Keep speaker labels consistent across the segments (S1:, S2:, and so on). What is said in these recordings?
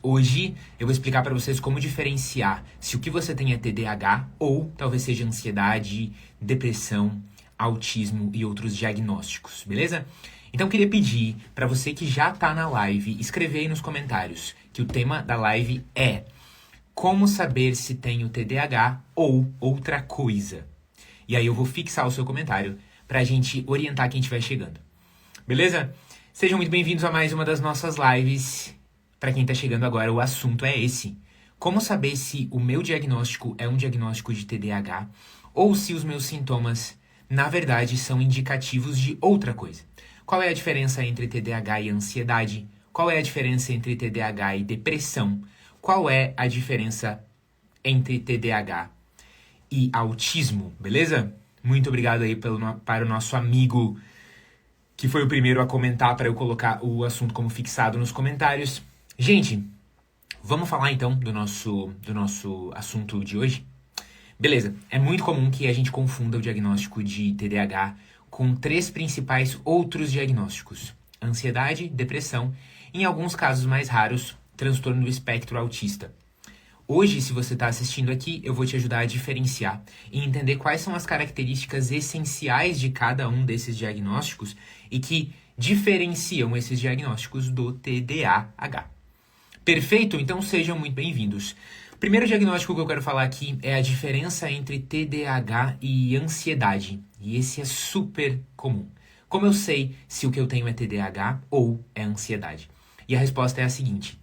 S1: Hoje eu vou explicar para vocês como diferenciar se o que você tem é TDAH ou talvez seja ansiedade, depressão, autismo e outros diagnósticos, beleza? Então eu queria pedir para você que já tá na live, escrever aí nos comentários que o tema da live é como saber se tenho TDAH ou outra coisa. E aí eu vou fixar o seu comentário pra gente orientar quem estiver chegando. Beleza? Sejam muito bem-vindos a mais uma das nossas lives. Para quem tá chegando agora, o assunto é esse. Como saber se o meu diagnóstico é um diagnóstico de TDAH ou se os meus sintomas, na verdade, são indicativos de outra coisa? Qual é a diferença entre TDAH e ansiedade? Qual é a diferença entre TDAH e depressão? Qual é a diferença entre TDAH e autismo, beleza? Muito obrigado aí para o nosso amigo que foi o primeiro a comentar para eu colocar o assunto como fixado nos comentários. Gente, vamos falar então do nosso assunto de hoje? Beleza, é muito comum que a gente confunda o diagnóstico de TDAH com 3 principais outros diagnósticos: ansiedade, depressão, e em alguns casos mais raros, transtorno do espectro autista. Hoje, se você está assistindo aqui, eu vou te ajudar a diferenciar e entender quais são as características essenciais de cada um desses diagnósticos e que diferenciam esses diagnósticos do TDAH. Perfeito? Então sejam muito bem-vindos. O primeiro diagnóstico que eu quero falar aqui é a diferença entre TDAH e ansiedade. E esse é super comum. Como eu sei se o que eu tenho é TDAH ou é ansiedade? E a resposta é a seguinte.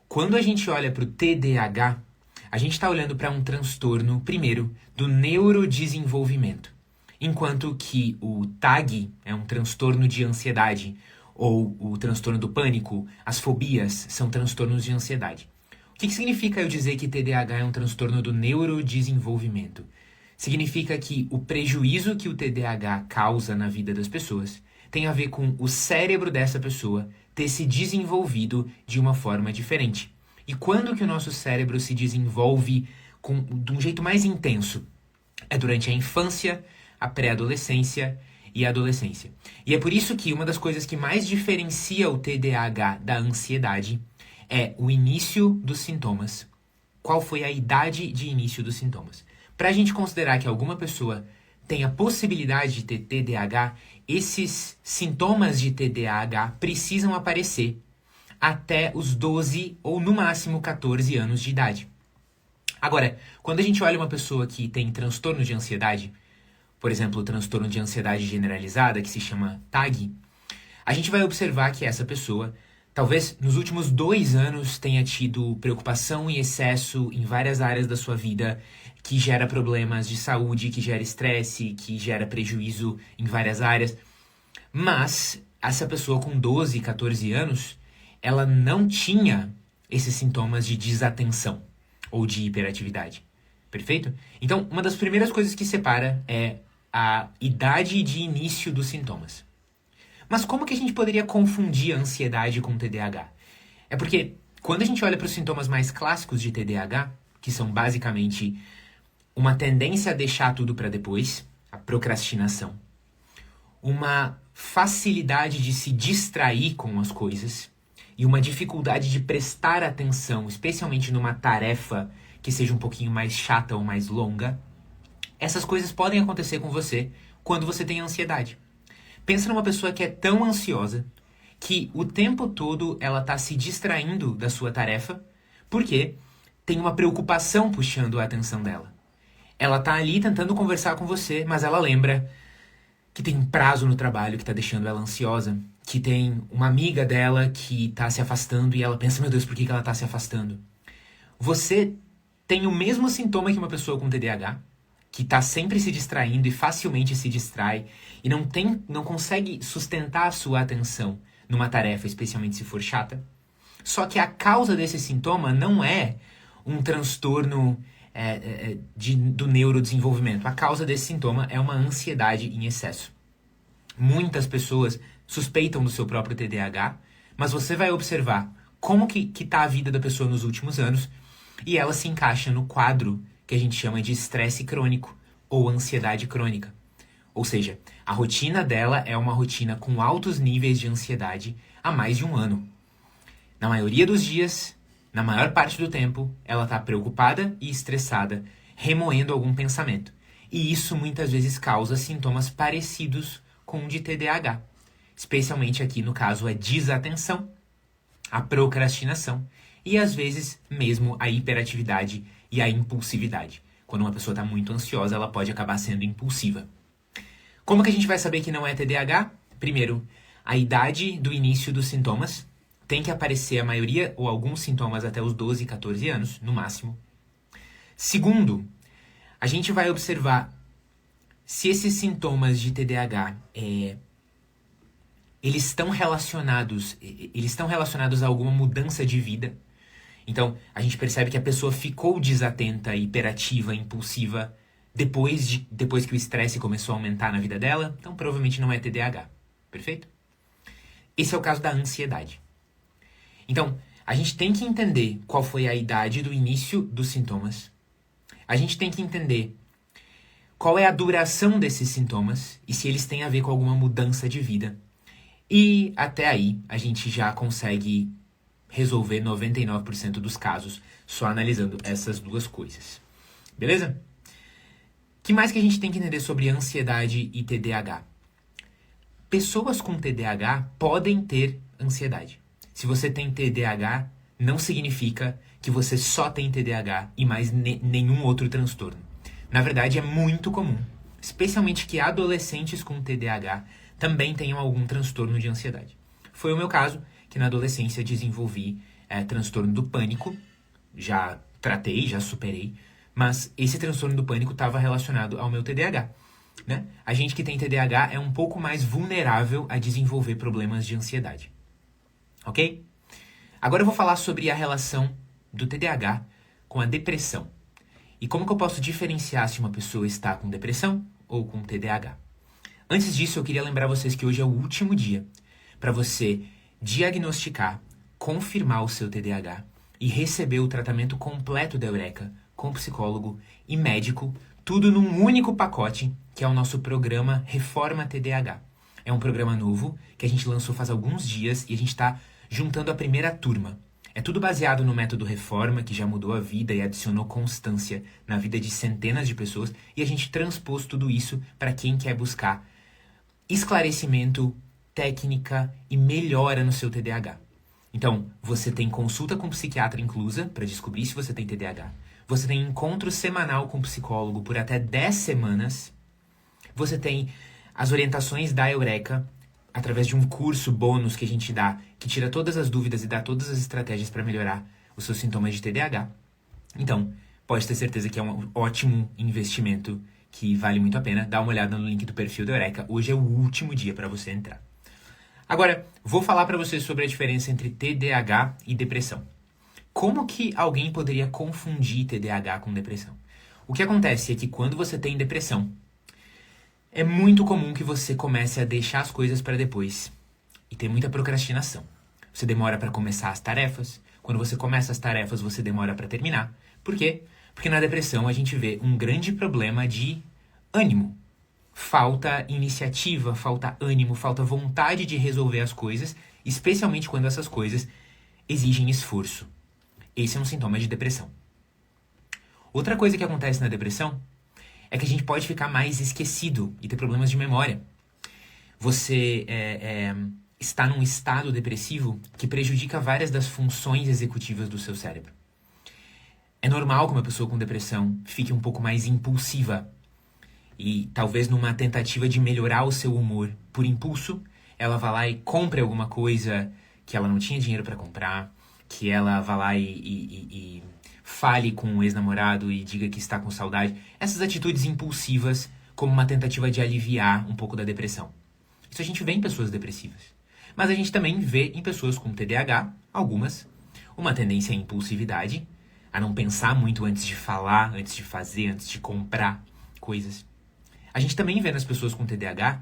S1: Quando a gente olha para o TDAH, a gente está olhando para um transtorno, primeiro, do neurodesenvolvimento. Enquanto que o TAG é um transtorno de ansiedade, ou o transtorno do pânico, as fobias são transtornos de ansiedade. O que significa eu dizer que TDAH é um transtorno do neurodesenvolvimento? Significa que o prejuízo que o TDAH causa na vida das pessoas tem a ver com o cérebro dessa pessoa ter se desenvolvido de uma forma diferente. E quando que o nosso cérebro se desenvolve de um jeito mais intenso? É durante a infância, a pré-adolescência e a adolescência. E é por isso que uma das coisas que mais diferencia o TDAH da ansiedade é o início dos sintomas. Qual foi a idade de início dos sintomas? Para a gente considerar que alguma pessoa tem a possibilidade de ter TDAH, esses sintomas de TDAH precisam aparecer até os 12 ou no máximo 14 anos de idade. Agora, quando a gente olha uma pessoa que tem transtorno de ansiedade, por exemplo, o transtorno de ansiedade generalizada, que se chama TAG, a gente vai observar que essa pessoa, talvez nos últimos 2 anos, tenha tido preocupação e excesso em várias áreas da sua vida, que gera problemas de saúde, que gera estresse, que gera prejuízo em várias áreas. Mas essa pessoa com 12, 14 anos, ela não tinha esses sintomas de desatenção ou de hiperatividade. Perfeito? Então, uma das primeiras coisas que separa é a idade de início dos sintomas. Mas como que a gente poderia confundir a ansiedade com o TDAH? É porque quando a gente olha para os sintomas mais clássicos de TDAH, que são basicamente uma tendência a deixar tudo para depois, a procrastinação, uma facilidade de se distrair com as coisas e uma dificuldade de prestar atenção, especialmente numa tarefa que seja um pouquinho mais chata ou mais longa, essas coisas podem acontecer com você quando você tem ansiedade. Pensa numa pessoa que é tão ansiosa que o tempo todo ela está se distraindo da sua tarefa porque tem uma preocupação puxando a atenção dela. Ela tá ali tentando conversar com você, mas ela lembra que tem um prazo no trabalho que tá deixando ela ansiosa, que tem uma amiga dela que tá se afastando e ela pensa, meu Deus, por que ela tá se afastando? Você tem o mesmo sintoma que uma pessoa com TDAH, que tá sempre se distraindo e facilmente se distrai e não consegue sustentar a sua atenção numa tarefa, especialmente se for chata. Só que a causa desse sintoma não é um transtorno do neurodesenvolvimento. A causa desse sintoma é uma ansiedade em excesso. Muitas pessoas suspeitam do seu próprio TDAH, mas você vai observar como que tá a vida da pessoa nos últimos anos e ela se encaixa no quadro que a gente chama de estresse crônico ou ansiedade crônica. Ou seja, a rotina dela é uma rotina com altos níveis de ansiedade há mais de 1 ano. Na maioria dos dias, Na maior parte do tempo, ela está preocupada e estressada, remoendo algum pensamento. E isso muitas vezes causa sintomas parecidos com o de TDAH. Especialmente aqui no caso a desatenção, a procrastinação e às vezes mesmo a hiperatividade e a impulsividade. Quando uma pessoa está muito ansiosa, ela pode acabar sendo impulsiva. Como que a gente vai saber que não é TDAH? Primeiro, a idade do início dos sintomas. Tem que aparecer a maioria ou alguns sintomas até os 12, 14 anos, no máximo. Segundo, a gente vai observar se esses sintomas de TDAH eles estão relacionados a alguma mudança de vida. Então, a gente percebe que a pessoa ficou desatenta, hiperativa, impulsiva depois que o estresse começou a aumentar na vida dela. Então, provavelmente não é TDAH. Perfeito? Esse é o caso da ansiedade. Então, a gente tem que entender qual foi a idade do início dos sintomas. A gente tem que entender qual é a duração desses sintomas e se eles têm a ver com alguma mudança de vida. E até aí, a gente já consegue resolver 99% dos casos só analisando essas duas coisas. Beleza? O que mais que a gente tem que entender sobre ansiedade e TDAH? Pessoas com TDAH podem ter ansiedade. Se você tem TDAH, não significa que você só tem TDAH e mais nenhum outro transtorno. Na verdade, é muito comum, especialmente que adolescentes com TDAH também tenham algum transtorno de ansiedade. Foi o meu caso, que na adolescência desenvolvi transtorno do pânico. Já tratei, já superei, mas esse transtorno do pânico estava relacionado ao meu TDAH. Né? A gente que tem TDAH é um pouco mais vulnerável a desenvolver problemas de ansiedade. Ok? Agora eu vou falar sobre a relação do TDAH com a depressão. E como que eu posso diferenciar se uma pessoa está com depressão ou com TDAH. Antes disso, eu queria lembrar vocês que hoje é o último dia para você diagnosticar, confirmar o seu TDAH e receber o tratamento completo da Eureka com psicólogo e médico, tudo num único pacote, que é o nosso programa Reforma TDAH. É um programa novo que a gente lançou faz alguns dias e a gente está juntando a primeira turma. É tudo baseado no método Reforma, que já mudou a vida e adicionou constância na vida de centenas de pessoas, e a gente transpôs tudo isso para quem quer buscar esclarecimento, técnica e melhora no seu TDAH. Então, você tem consulta com psiquiatra inclusa para descobrir se você tem TDAH. Você tem encontro semanal com psicólogo por até 10 semanas. Você tem as orientações da Eureka através de um curso bônus que a gente dá, que tira todas as dúvidas e dá todas as estratégias para melhorar os seus sintomas de TDAH. Então, pode ter certeza que é um ótimo investimento que vale muito a pena. Dá uma olhada no link do perfil da Eureka. Hoje é o último dia para você entrar. Agora, vou falar para vocês sobre a diferença entre TDAH e depressão. Como que alguém poderia confundir TDAH com depressão? O que acontece é que quando você tem depressão, é muito comum que você comece a deixar as coisas para depois e ter muita procrastinação. Você demora para começar as tarefas. Quando você começa as tarefas, você demora para terminar. Por quê? Porque na depressão a gente vê um grande problema de ânimo. Falta iniciativa, falta ânimo, falta vontade de resolver as coisas, especialmente quando essas coisas exigem esforço. Esse é um sintoma de depressão. Outra coisa que acontece na depressão é que a gente pode ficar mais esquecido e ter problemas de memória. Você está num estado depressivo que prejudica várias das funções executivas do seu cérebro. É normal que uma pessoa com depressão fique um pouco mais impulsiva. E talvez numa tentativa de melhorar o seu humor por impulso, ela vá lá e compre alguma coisa que ela não tinha dinheiro para comprar, que ela vá lá e fale com o ex-namorado e diga que está com saudade. Essas atitudes impulsivas como uma tentativa de aliviar um pouco da depressão. Isso a gente vê em pessoas depressivas. Mas a gente também vê em pessoas com TDAH, algumas, uma tendência à impulsividade, a não pensar muito antes de falar, antes de fazer, antes de comprar coisas. A gente também vê nas pessoas com TDAH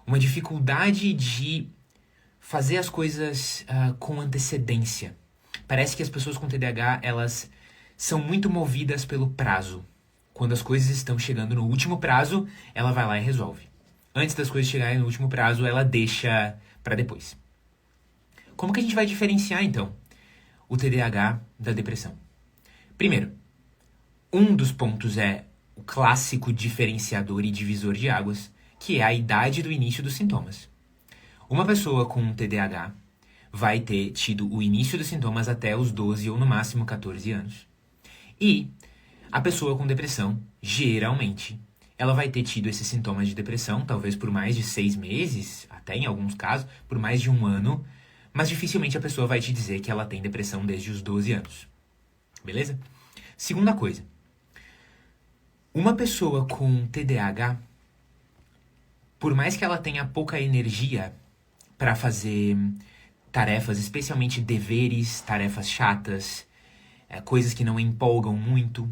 S1: uma dificuldade de fazer as coisas com antecedência. Parece que as pessoas com TDAH, elas são muito movidas pelo prazo. Quando as coisas estão chegando no último prazo, ela vai lá e resolve. Antes das coisas chegarem no último prazo, ela deixa para depois. Como que a gente vai diferenciar, então, o TDAH da depressão? Primeiro, um dos pontos é o clássico diferenciador e divisor de águas, que é a idade do início dos sintomas. Uma pessoa com TDAH vai ter tido o início dos sintomas até os 12 ou no máximo 14 anos. E a pessoa com depressão, geralmente, ela vai ter tido esses sintomas de depressão, talvez por mais de 6 meses, até em alguns casos, por mais de 1 ano, mas dificilmente a pessoa vai te dizer que ela tem depressão desde os 12 anos. Beleza? Segunda coisa. Uma pessoa com TDAH, por mais que ela tenha pouca energia para fazer tarefas, especialmente deveres, tarefas chatas, coisas que não empolgam muito,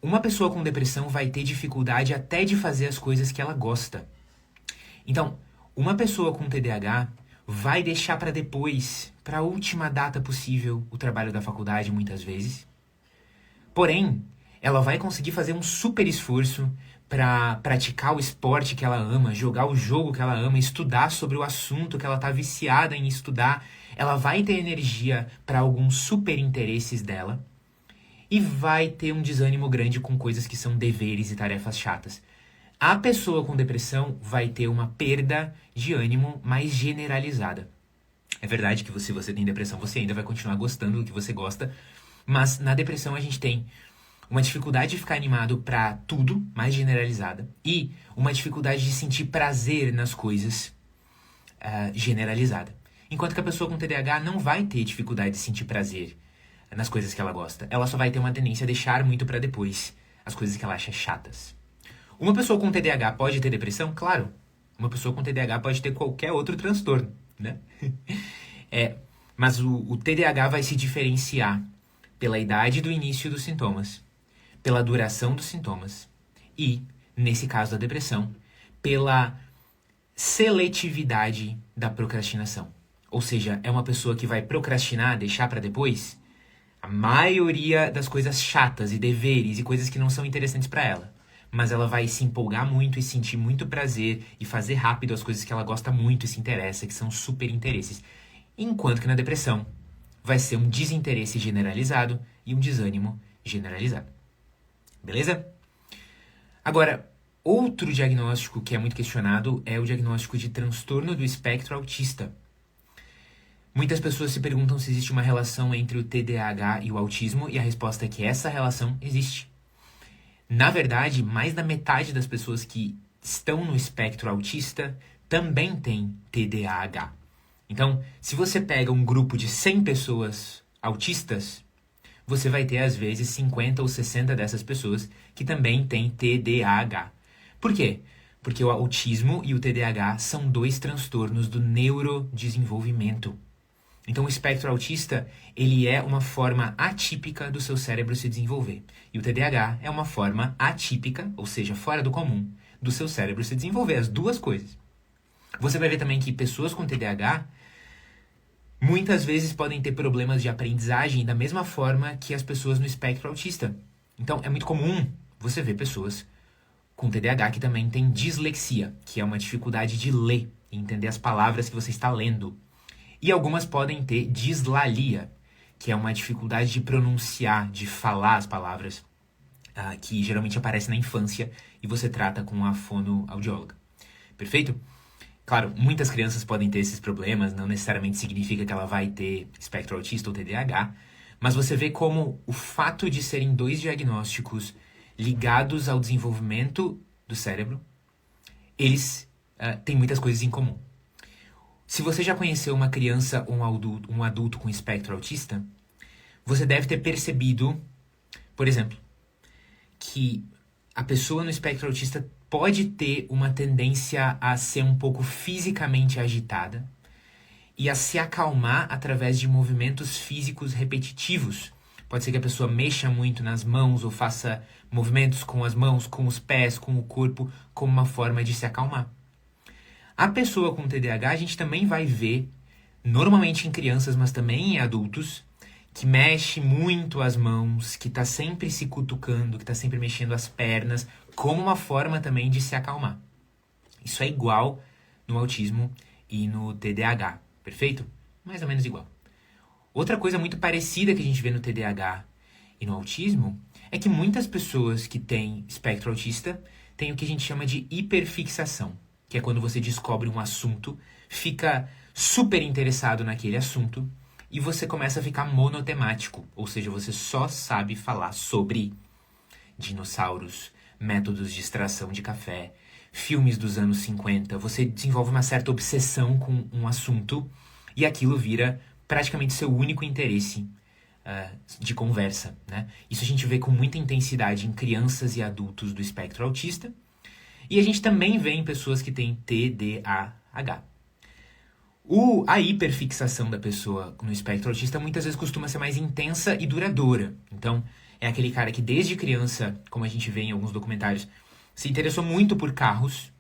S1: uma pessoa com depressão vai ter dificuldade até de fazer as coisas que ela gosta. Então, uma pessoa com TDAH vai deixar para depois, para a última data possível, o trabalho da faculdade, muitas vezes. Porém, ela vai conseguir fazer um super esforço para praticar o esporte que ela ama, jogar o jogo que ela ama, estudar sobre o assunto que ela está viciada em estudar. Ela vai ter energia para alguns super interesses dela e vai ter um desânimo grande com coisas que são deveres e tarefas chatas. A pessoa com depressão vai ter uma perda de ânimo mais generalizada. É verdade que se você tem depressão, você ainda vai continuar gostando do que você gosta, mas na depressão a gente tem uma dificuldade de ficar animado pra tudo, mais generalizada, e uma dificuldade de sentir prazer nas coisas, generalizada. Enquanto que a pessoa com TDAH não vai ter dificuldade de sentir prazer nas coisas que ela gosta. Ela só vai ter uma tendência a deixar muito pra depois as coisas que ela acha chatas. Uma pessoa com TDAH pode ter depressão? Claro. Uma pessoa com TDAH pode ter qualquer outro transtorno, né? Mas o TDAH vai se diferenciar pela idade do início dos sintomas, pela duração dos sintomas e, nesse caso da depressão, pela seletividade da procrastinação. Ou seja, é uma pessoa que vai procrastinar, deixar para depois, a maioria das coisas chatas e deveres e coisas que não são interessantes para ela. Mas ela vai se empolgar muito e sentir muito prazer e fazer rápido as coisas que ela gosta muito e se interessa, que são super interesses. Enquanto que na depressão vai ser um desinteresse generalizado e um desânimo generalizado. Beleza? Agora, outro diagnóstico que é muito questionado é o diagnóstico de transtorno do espectro autista. Muitas pessoas se perguntam se existe uma relação entre o TDAH e o autismo, e a resposta é que essa relação existe. Na verdade, mais da metade das pessoas que estão no espectro autista também tem TDAH. Então, se você pega um grupo de 100 pessoas autistas, você vai ter, às vezes, 50 ou 60 dessas pessoas que também têm TDAH. Por quê? Porque o autismo e o TDAH são 2 transtornos do neurodesenvolvimento. Então, o espectro autista, ele é uma forma atípica do seu cérebro se desenvolver. E o TDAH é uma forma atípica, ou seja, fora do comum, do seu cérebro se desenvolver. As duas coisas. Você vai ver também que pessoas com TDAH muitas vezes podem ter problemas de aprendizagem da mesma forma que as pessoas no espectro autista. Então, é muito comum você ver pessoas com TDAH que também têm dislexia, que é uma dificuldade de ler e entender as palavras que você está lendo. E algumas podem ter dislalia, que é uma dificuldade de pronunciar, de falar as palavras, que geralmente aparece na infância e você trata com a fonoaudióloga. Perfeito? Claro, muitas crianças podem ter esses problemas, não necessariamente significa que ela vai ter espectro autista ou TDAH, mas você vê como o fato de serem 2 diagnósticos ligados ao desenvolvimento do cérebro, eles têm muitas coisas em comum. Se você já conheceu uma criança ou um adulto com espectro autista, você deve ter percebido, por exemplo, que a pessoa no espectro autista pode ter uma tendência a ser um pouco fisicamente agitada e a se acalmar através de movimentos físicos repetitivos. Pode ser que a pessoa mexa muito nas mãos ou faça movimentos com as mãos, com os pés, com o corpo, como uma forma de se acalmar. A pessoa com TDAH a gente também vai ver, normalmente em crianças, mas também em adultos, que mexe muito as mãos, que está sempre se cutucando, que está sempre mexendo as pernas, como uma forma também de se acalmar. Isso é igual no autismo e no TDAH, perfeito? Mais ou menos igual. Outra coisa muito parecida que a gente vê no TDAH e no autismo é que muitas pessoas que têm espectro autista têm o que a gente chama de hiperfixação, que é quando você descobre um assunto, fica super interessado naquele assunto e você começa a ficar monotemático, ou seja, você só sabe falar sobre dinossauros, métodos de extração de café, filmes dos anos 50. Você desenvolve uma certa obsessão com um assunto e aquilo vira praticamente seu único interesse de conversa, né? Isso a gente vê com muita intensidade em crianças e adultos do espectro autista. E a gente também vê em pessoas que têm TDAH. A hiperfixação da pessoa no espectro autista muitas vezes costuma ser mais intensa e duradoura. Então, é aquele cara que desde criança, como a gente vê em alguns documentários, se interessou muito por carros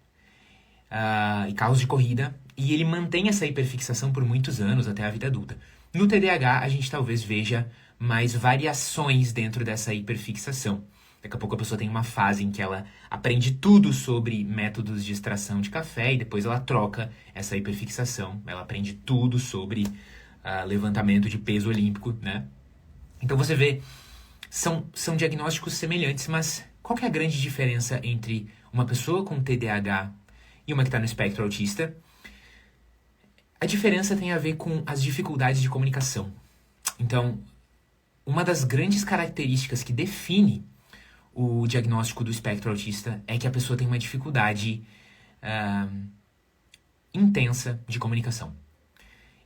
S1: e carros de corrida, e ele mantém essa hiperfixação por muitos anos, até a vida adulta. No TDAH, a gente talvez veja mais variações dentro dessa hiperfixação. Daqui a pouco a pessoa tem uma fase em que ela aprende tudo sobre métodos de extração de café e depois ela troca essa hiperfixação. Ela aprende tudo sobre levantamento de peso olímpico, né? Então você vê, são diagnósticos semelhantes, mas qual que é a grande diferença entre uma pessoa com TDAH e uma que está no espectro autista? A diferença tem a ver com as dificuldades de comunicação. Então, uma das grandes características que define o diagnóstico do espectro autista é que a pessoa tem uma dificuldade intensa de comunicação.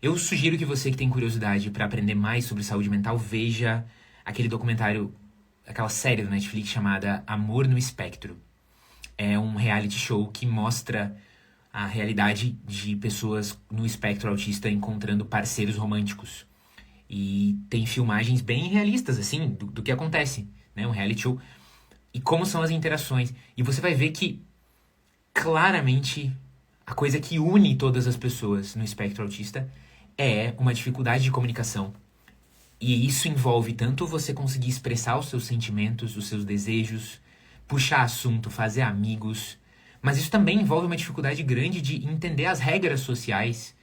S1: Eu sugiro que você que tem curiosidade para aprender mais sobre saúde mental veja aquele documentário, aquela série do Netflix chamada Amor no Espectro. É um reality show que mostra a realidade de pessoas no espectro autista encontrando parceiros românticos. E tem filmagens bem realistas, assim, do que acontece, né? Um reality show. E como são as interações. E você vai ver que, claramente, a coisa que une todas as pessoas no espectro autista é uma dificuldade de comunicação. E isso envolve tanto você conseguir expressar os seus sentimentos, os seus desejos, puxar assunto, fazer amigos, mas isso também envolve uma dificuldade grande de entender as regras sociais,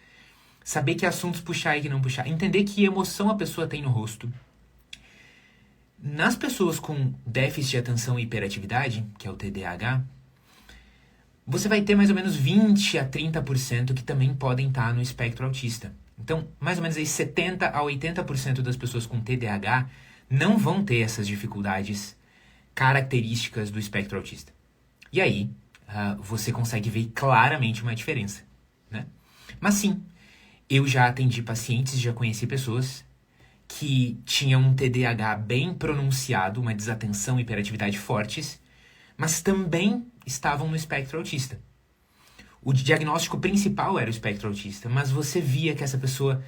S1: saber que assuntos puxar e que não puxar, entender que emoção a pessoa tem no rosto. Nas pessoas com déficit de atenção e hiperatividade, que é o TDAH, você vai ter mais ou menos 20 a 30% que também podem estar no espectro autista. Então, mais ou menos aí 70 a 80% das pessoas com TDAH não vão ter essas dificuldades características do espectro autista. E aí, você consegue ver claramente uma diferença, né? Mas sim, eu já atendi pacientes, já conheci pessoas que tinham um TDAH bem pronunciado, uma desatenção e hiperatividade fortes, mas também estavam no espectro autista. O diagnóstico principal era o espectro autista, mas você via que essa pessoa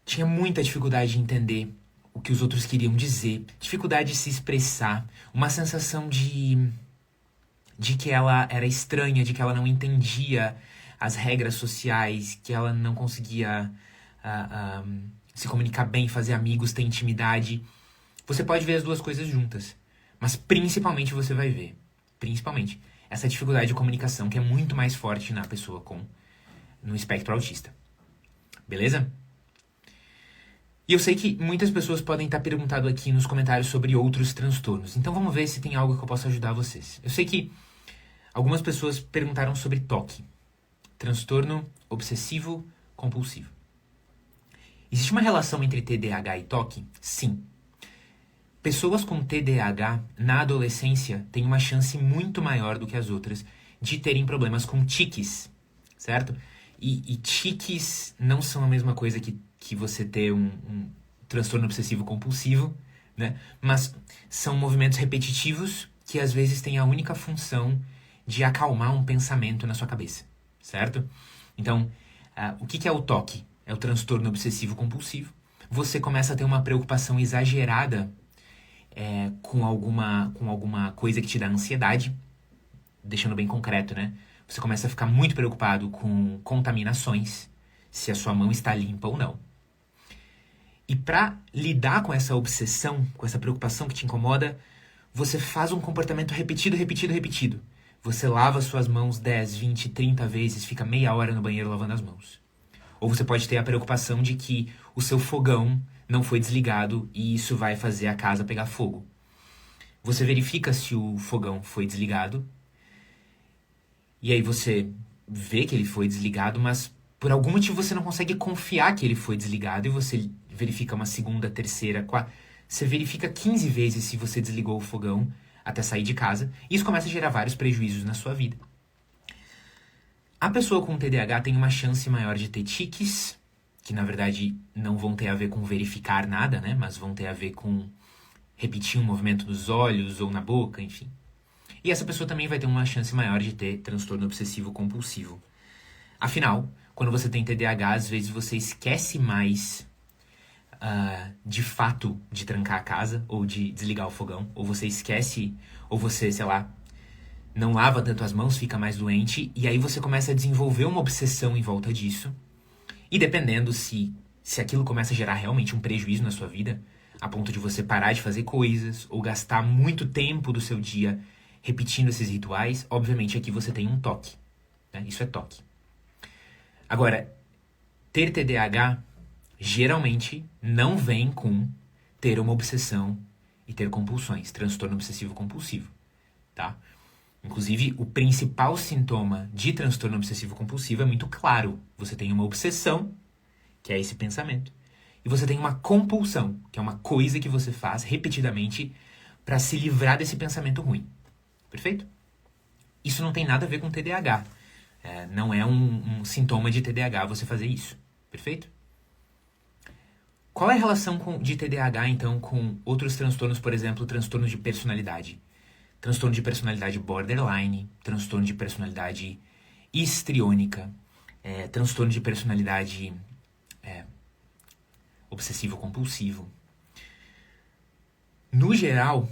S1: tinha muita dificuldade de entender o que os outros queriam dizer, dificuldade de se expressar, uma sensação de que ela era estranha, de que ela não entendia as regras sociais, que ela não conseguia se comunicar bem, fazer amigos, ter intimidade. Você pode ver as duas coisas juntas, mas principalmente você vai ver, principalmente, essa dificuldade de comunicação que é muito mais forte na pessoa no espectro autista. Beleza? E eu sei que muitas pessoas podem estar perguntando aqui nos comentários sobre outros transtornos. Então vamos ver se tem algo que eu possa ajudar vocês. Eu sei que algumas pessoas perguntaram sobre TOC, transtorno obsessivo compulsivo. Existe uma relação entre TDAH e TOC? Sim. Pessoas com TDAH na adolescência têm uma chance muito maior do que as outras de terem problemas com tiques, certo? E tiques não são a mesma coisa que você ter um transtorno obsessivo compulsivo, né? Mas são movimentos repetitivos que às vezes têm a única função de acalmar um pensamento na sua cabeça, certo? Então, o que é o TOC? É o transtorno obsessivo compulsivo. Você começa a ter uma preocupação exagerada com alguma coisa que te dá ansiedade, deixando bem concreto, né? Você começa a ficar muito preocupado com contaminações, se a sua mão está limpa ou não. E para lidar com essa obsessão, com essa preocupação que te incomoda, você faz um comportamento repetido. Você lava suas mãos 10, 20, 30 vezes, fica meia hora no banheiro lavando as mãos. Ou você pode ter a preocupação de que o seu fogão não foi desligado e isso vai fazer a casa pegar fogo. Você verifica se o fogão foi desligado e aí você vê que ele foi desligado, mas por algum motivo você não consegue confiar que ele foi desligado e você verifica uma segunda, terceira, quarta. Você verifica 15 vezes se você desligou o fogão até sair de casa. E isso começa a gerar vários prejuízos na sua vida. A pessoa com TDAH tem uma chance maior de ter tiques, que na verdade não vão ter a ver com verificar nada, né? Mas vão ter a ver com repetir um movimento dos olhos ou na boca, enfim. E essa pessoa também vai ter uma chance maior de ter transtorno obsessivo compulsivo. Afinal, quando você tem TDAH, às vezes você esquece mais de fato de trancar a casa ou de desligar o fogão, ou você esquece, ou você, sei lá, não lava tanto as mãos, fica mais doente, e aí você começa a desenvolver uma obsessão em volta disso. E dependendo se aquilo começa a gerar realmente um prejuízo na sua vida, a ponto de você parar de fazer coisas, ou gastar muito tempo do seu dia repetindo esses rituais, obviamente aqui você tem um toque, né? Isso é toque. Agora, ter TDAH geralmente não vem com ter uma obsessão e ter compulsões, transtorno obsessivo compulsivo, tá? Inclusive, o principal sintoma de transtorno obsessivo compulsivo é muito claro. Você tem uma obsessão, que é esse pensamento, e você tem uma compulsão, que é uma coisa que você faz repetidamente para se livrar desse pensamento ruim. Perfeito? Isso não tem nada a ver com TDAH. Não é um sintoma de TDAH você fazer isso. Perfeito? Qual é a relação de TDAH, então, com outros transtornos, por exemplo, transtornos de personalidade? Transtorno de personalidade borderline, transtorno de personalidade histriônica, transtorno de personalidade obsessivo-compulsivo. No geral,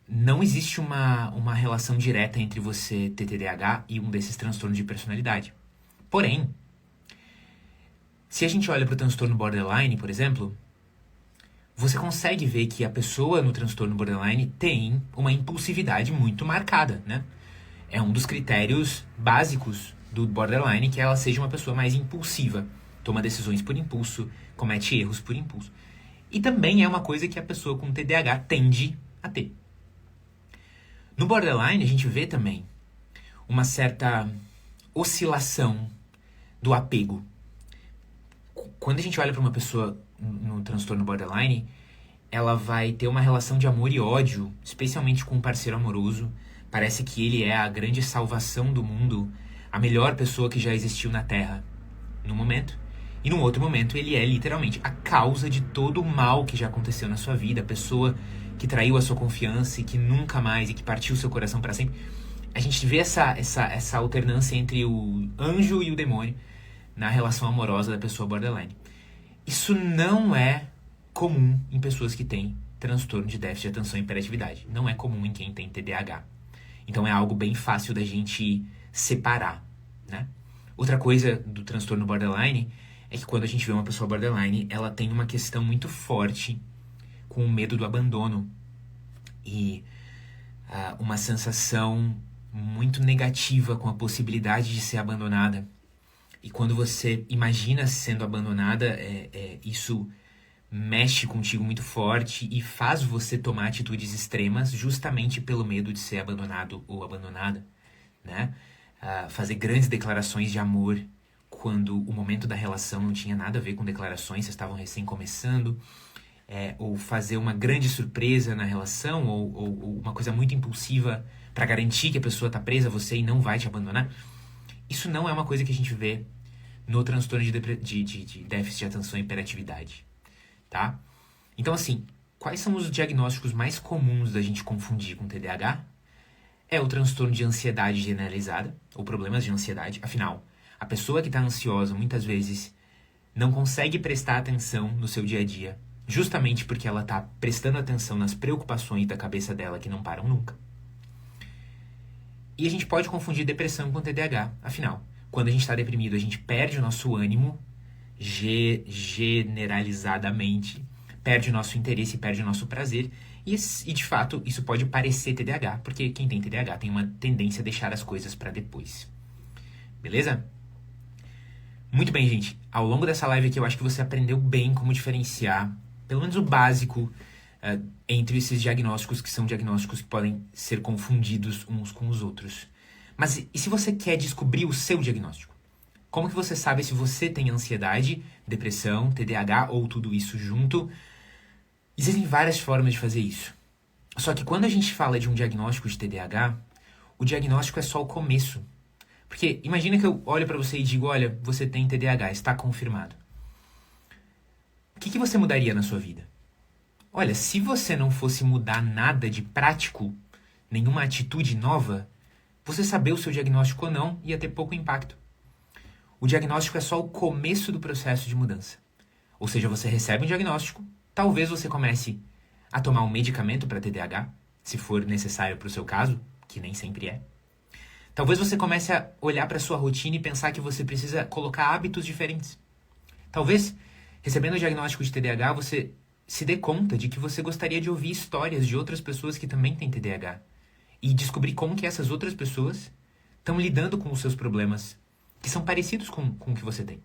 S1: não existe uma relação direta entre você ter TDAH e um desses transtornos de personalidade. Porém, se a gente olha para o transtorno borderline, por exemplo, você consegue ver que a pessoa no transtorno borderline tem uma impulsividade muito marcada, né? É um dos critérios básicos do borderline que ela seja uma pessoa mais impulsiva, toma decisões por impulso, comete erros por impulso. E também é uma coisa que a pessoa com TDAH tende a ter. No borderline, a gente vê também uma certa oscilação do apego. Quando a gente olha para uma pessoa no transtorno borderline, ela vai ter uma relação de amor e ódio, especialmente com um parceiro amoroso. Parece que ele é a grande salvação do mundo, a melhor pessoa que já existiu na Terra, num momento. E num outro momento, ele é literalmente a causa de todo o mal que já aconteceu na sua vida, a pessoa que traiu a sua confiança e que nunca mais, e que partiu o seu coração para sempre. A gente vê essa alternância entre o anjo e o demônio na relação amorosa da pessoa borderline. Isso não é comum em pessoas que têm transtorno de déficit de atenção e hiperatividade. Não é comum em quem tem TDAH. Então é algo bem fácil da gente separar, né? Outra coisa do transtorno borderline é que quando a gente vê uma pessoa borderline, ela tem uma questão muito forte com o medo do abandono e uma sensação muito negativa com a possibilidade de ser abandonada. E quando você imagina sendo abandonada, isso mexe contigo muito forte e faz você tomar atitudes extremas justamente pelo medo de ser abandonado ou abandonada, né? Fazer grandes declarações de amor quando o momento da relação não tinha nada a ver com declarações, vocês estavam recém começando, ou fazer uma grande surpresa na relação, ou uma coisa muito impulsiva para garantir que a pessoa está presa a você e não vai te abandonar. Isso não é uma coisa que a gente vê no transtorno de déficit de atenção e hiperatividade, tá? Então, assim, quais são os diagnósticos mais comuns da gente confundir com TDAH? É o transtorno de ansiedade generalizada, ou problemas de ansiedade. Afinal, a pessoa que está ansiosa, muitas vezes, não consegue prestar atenção no seu dia a dia, justamente porque ela está prestando atenção nas preocupações da cabeça dela que não param nunca. E a gente pode confundir depressão com TDAH. Afinal, quando a gente está deprimido, a gente perde o nosso ânimo generalizadamente, perde o nosso interesse, perde o nosso prazer. E de fato, isso pode parecer TDAH, porque quem tem TDAH tem uma tendência a deixar as coisas para depois. Beleza? Muito bem, gente. Ao longo dessa live aqui, eu acho que você aprendeu bem como diferenciar, pelo menos o básico, entre esses diagnósticos que são diagnósticos que podem ser confundidos uns com os outros. Mas e se você quer descobrir o seu diagnóstico? Como que você sabe se você tem ansiedade, depressão, TDAH ou tudo isso junto? Existem várias formas de fazer isso. Só que quando a gente fala de um diagnóstico de TDAH, o diagnóstico é só o começo. Porque imagina que eu olho pra você e digo, olha, você tem TDAH, está confirmado. O que você mudaria na sua vida? Olha, se você não fosse mudar nada de prático, nenhuma atitude nova, você saber o seu diagnóstico ou não ia ter pouco impacto. O diagnóstico é só o começo do processo de mudança. Ou seja, você recebe um diagnóstico, talvez você comece a tomar um medicamento para TDAH, se for necessário para o seu caso, que nem sempre é. Talvez você comece a olhar para sua rotina e pensar que você precisa colocar hábitos diferentes. Talvez, recebendo o diagnóstico de TDAH, você se dê conta de que você gostaria de ouvir histórias de outras pessoas que também têm TDAH e descobrir como que essas outras pessoas estão lidando com os seus problemas que são parecidos com o que você tem.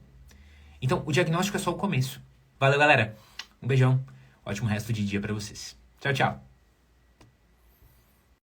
S1: Então, o diagnóstico é só o começo. Valeu, galera. Um beijão. Ótimo resto de dia para vocês. Tchau, tchau.